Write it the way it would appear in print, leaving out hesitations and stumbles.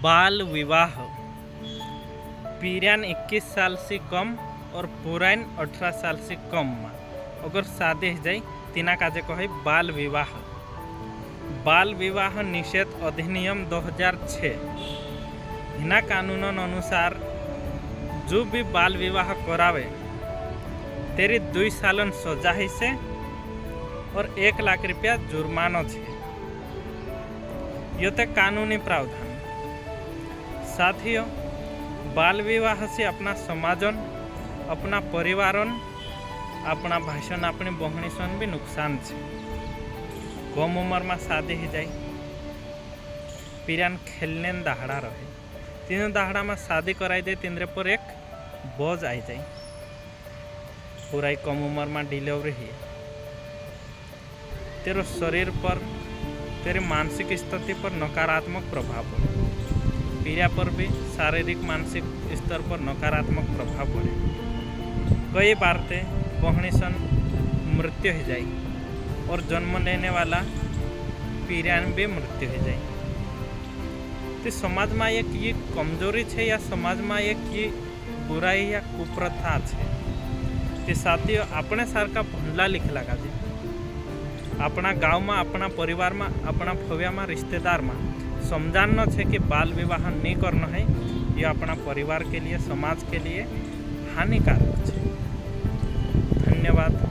बाल विवाह पीरियन 21 साल से कम और पुरान 18 साल से कम में अगर शादी हो जाए तिना काजे कहे बाल विवाह। बाल विवाह निषेध अधिनियम 2006 हिना कानून अनुसार जो भी बाल विवाह करावे तेरी 2 सालन सजा ही से और 1 लाख रुपया जुर्मानो छे। यो ते कानूनी प्रावधान। साथियों, बाल विवाह से अपना समाजन, अपना परिवारन, अपना भाषण, अपनी बहनीसन भी नुकसान छे। कम उम्र में शादी हो जाए, पीरियन खेलने दहाड़ा रहे, तीन दहाड़ा में शादी कराई दे, तीन पर एक बोझ आई जाए। पूरा कम उम्र में डिलीवरी है, तेरे शरीर पर, तेरे मानसिक स्थिति पर नकारात्मक प्रभाव पड़े। पीरिया पर भी शारीरिक मानसिक स्तर पर नकारात्मक प्रभाव पड़े। कई बार ते बहनीसन मृत्यु हो जाए और जन्म लेने वाला पीरियन भी मृत्यु हो जाए। तो समाज में एक ये कमजोरी है या समाज में एक ये बुराई या कुप्रथा है। तो साथियों, अपने सारका भंडला लिख लगा दे अपना गाँव में, अपना परिवार में, अपना फविया में, रिश्तेदार में समझाना है कि बाल विवाह नहीं करना है। ये अपना परिवार के लिए, समाज के लिए हानिकारक है। धन्यवाद।